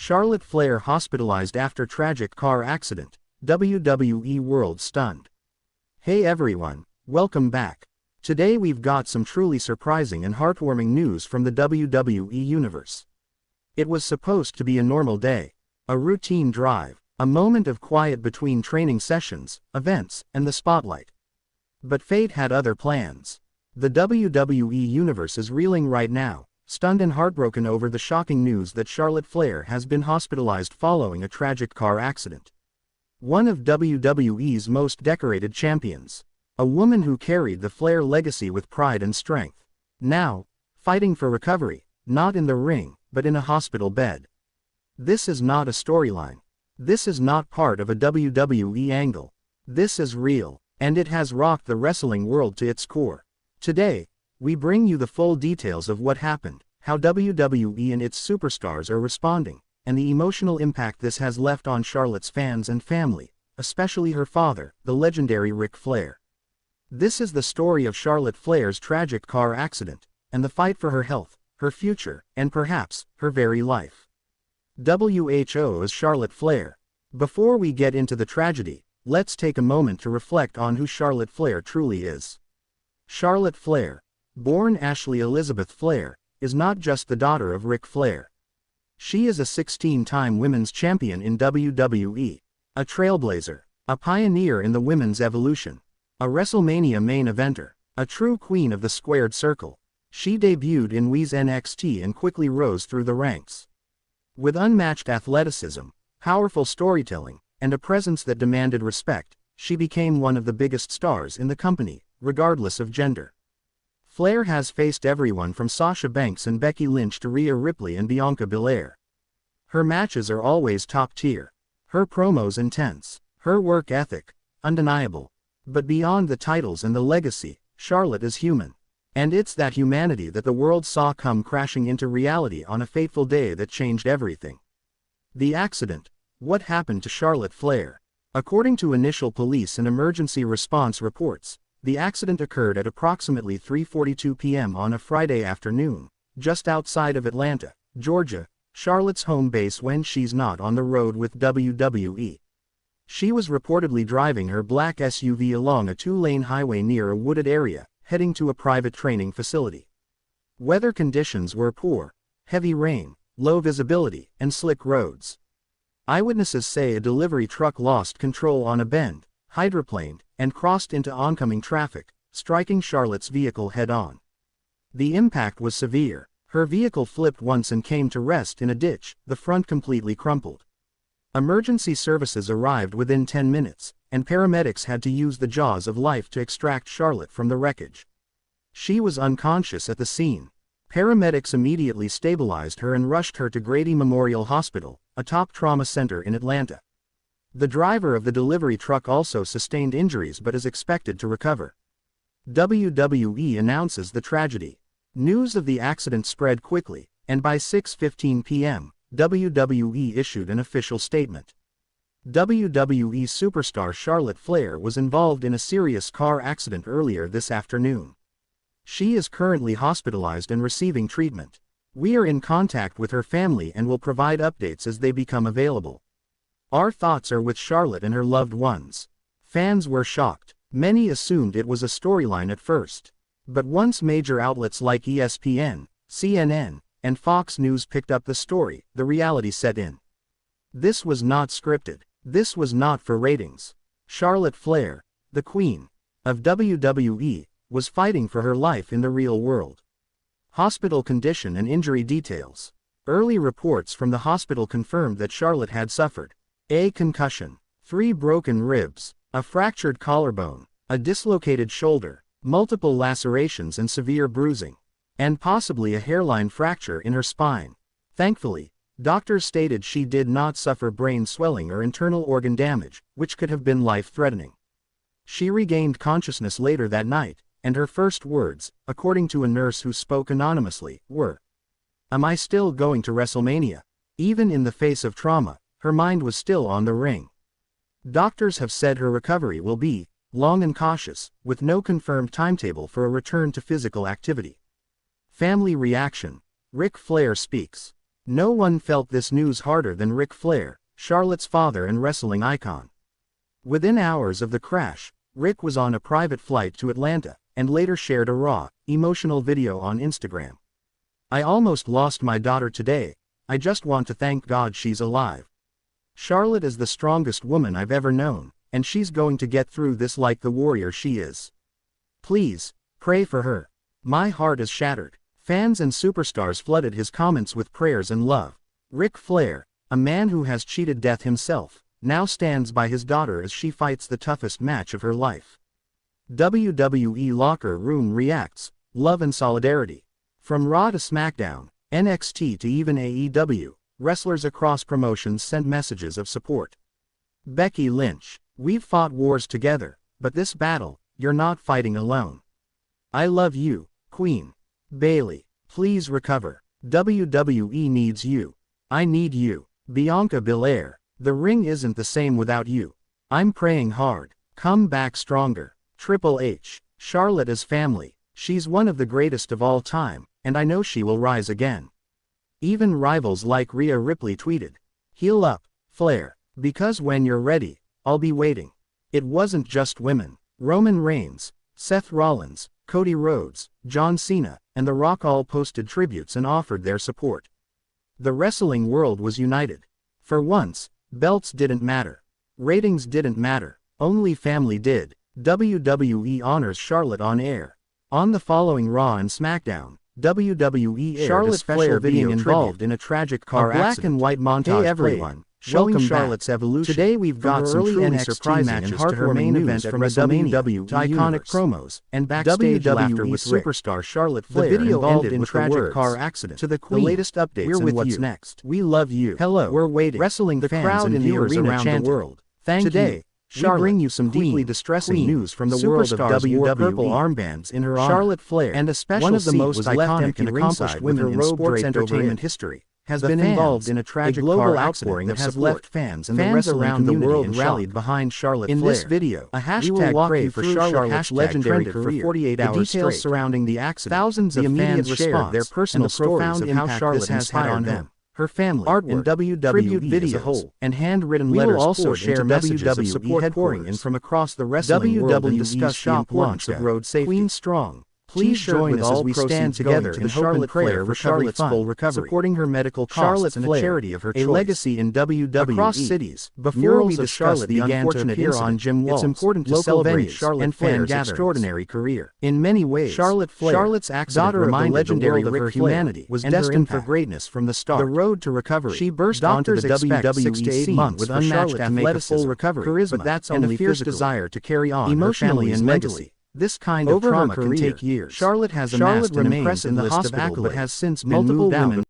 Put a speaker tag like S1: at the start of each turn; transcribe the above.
S1: Charlotte Flair hospitalized after tragic car accident, WWE world stunned. Hey everyone, welcome back. Today we've got some truly surprising and heartwarming news from the WWE Universe. It was supposed to be a normal day, a routine drive, a moment of quiet between training sessions, events, and the spotlight. But fate had other plans. The WWE Universe is reeling right now, stunned and heartbroken over the shocking news that Charlotte Flair has been hospitalized following a tragic car accident. One of WWE's most decorated champions. A woman who carried the Flair legacy with pride and strength. Now, fighting for recovery, not in the ring, but in a hospital bed. This is not a storyline. This is not part of a WWE angle. This is real, and it has rocked the wrestling world to its core. Today, we bring you the full details of what happened, how WWE and its superstars are responding, and the emotional impact this has left on Charlotte's fans and family, especially her father, the legendary Ric Flair. This is the story of Charlotte Flair's tragic car accident, and the fight for her health, her future, and perhaps, her very life. WHO is Charlotte Flair. Before we get into the tragedy, let's take a moment to reflect on who Charlotte Flair truly is. Charlotte Flair, born Ashley Elizabeth Flair, is not just the daughter of Ric Flair. She is a 16-time women's champion in WWE, a trailblazer, a pioneer in the women's evolution, a WrestleMania main eventer, a true queen of the squared circle. She debuted in wwenxt and quickly rose through the ranks. With unmatched athleticism, powerful storytelling, and a presence that demanded respect, she became one of the biggest stars in the company, regardless of gender. Flair has faced everyone from Sasha Banks and Becky Lynch to Rhea Ripley and Bianca Belair. Her matches are always top tier. Her promos intense. Her work ethic, undeniable. But beyond the titles and the legacy, Charlotte is human. And it's that humanity that the world saw come crashing into reality on a fateful day that changed everything. The accident. What happened to Charlotte Flair? According to initial police and emergency response reports, the accident occurred at approximately 3:42 p.m. on a Friday afternoon, just outside of Atlanta, Georgia, Charlotte's home base when she's not on the road with WWE. She was reportedly driving her black SUV along a two-lane highway near a wooded area, heading to a private training facility. Weather conditions were poor, heavy rain, low visibility, and slick roads. Eyewitnesses say a delivery truck lost control on a bend, hydroplaned, and crossed into oncoming traffic, striking Charlotte's vehicle head-on. The impact was severe. Her vehicle flipped once and came to rest in a ditch, the front completely crumpled. Emergency services arrived within 10 minutes, and paramedics had to use the jaws of life to extract Charlotte from the wreckage. She was unconscious at the scene. Paramedics immediately stabilized her and rushed her to Grady Memorial Hospital, a top trauma center in Atlanta. The driver of the delivery truck also sustained injuries but is expected to recover. WWE announces the tragedy. News of the accident spread quickly, and by 6:15 p.m., WWE issued an official statement. WWE superstar Charlotte Flair was involved in a serious car accident earlier this afternoon. She is currently hospitalized and receiving treatment. We are in contact with her family and will provide updates as they become available. Our thoughts are with Charlotte and her loved ones. Fans were shocked. Many assumed it was a storyline at first. But once major outlets like ESPN, CNN, and Fox News picked up the story, the reality set in. This was not scripted. This was not for ratings. Charlotte Flair, the queen of WWE, was fighting for her life in the real world. Hospital condition and injury details. Early reports from the hospital confirmed that Charlotte had suffered a concussion, 3 broken ribs, a fractured collarbone, a dislocated shoulder, multiple lacerations and severe bruising, and possibly a hairline fracture in her spine. Thankfully, doctors stated she did not suffer brain swelling or internal organ damage, which could have been life-threatening. She regained consciousness later that night, and her first words, according to a nurse who spoke anonymously, were, "Am I still going to WrestleMania?" Even in the face of trauma, her mind was still on the ring. Doctors have said her recovery will be long and cautious, with no confirmed timetable for a return to physical activity. Family reaction. Ric Flair speaks. No one felt this news harder than Ric Flair, Charlotte's father and wrestling icon. Within hours of the crash, Ric was on a private flight to Atlanta, and later shared a raw, emotional video on Instagram. "I almost lost my daughter today. I just want to thank God she's alive. Charlotte is the strongest woman I've ever known, and she's going to get through this like the warrior she is. Please, pray for her. My heart is shattered." Fans and superstars flooded his comments with prayers and love. Ric Flair, a man who has cheated death himself, now stands by his daughter as she fights the toughest match of her life. WWE Locker Room reacts, love and solidarity. From Raw to SmackDown, NXT to even AEW, wrestlers across promotions sent messages of support. Becky Lynch, "We've fought wars together, but this battle, you're not fighting alone. I love you, Queen." Bayley, "Please recover. WWE needs you. I need you." Bianca Belair, "The ring isn't the same without you. I'm praying hard. Come back stronger." Triple H, "Charlotte is family. She's one of the greatest of all time, and I know she will rise again." Even rivals like Rhea Ripley tweeted, "Heal up, Flair, because when you're ready, I'll be waiting." It wasn't just women. Roman Reigns, Seth Rollins, Cody Rhodes, John Cena, and The Rock all posted tributes and offered their support. The wrestling world was united. For once, belts didn't matter. Ratings didn't matter. Only family did. WWE honors Charlotte on air. On the following Raw and SmackDown, WWE aired Charlotte Flair being involved in a tragic car accident. Black and white montage. Hey everyone, showing Charlotte's evolution. Today we've got some truly surprising and heartwarming events from WWE to iconic promos and backstage laughter with superstar Charlotte Flair. The video ended with tragic car accident. To the Queen, the latest updates and what's next. We love you. Hello, we're waiting. Wrestling fans crowd in the arena around the world. Thank you. Today, Charlotte, we bring you some deeply distressing news from the world of WWE. Purple armbands in her honor. Charlotte Flair, and a special one of the most iconic and accomplished women in sports entertainment history, has been involved in a tragic car outpouring that has left fans and the wrestling around the world rallied behind Charlotte Flair. In this video, a hashtag pray for Charlotte's legendary career. For 48 hours straight. The details surrounding the accident, thousands of fans shared their personal stories of how Charlotte has had on them, her family, artwork, and WWE videos as a whole, and handwritten letters. We will also share messages of support pouring in from across the wrestling world and discuss shop launch of road safety. Queen Strong, please join us as we stand together in Charlotte Flair for Charlotte's full recovery, supporting her medical costs and a charity of her choice. A legacy in WWE. Across cities, before we discuss the unfortunate incident on Jim Walls, it's important to celebrate Charlotte Flair's extraordinary career. In many ways, Charlotte Flair, Charlotte's daughter of the legendary Ric Flair, was destined for greatness from the start. The road to recovery. She burst onto the WWE scene with unmatched athleticism, charisma, but that's only a fierce desire to carry on emotionally and mentally. This kind of trauma can take years. Charlotte has amassed an impressive list of accolades, but has since been moved out.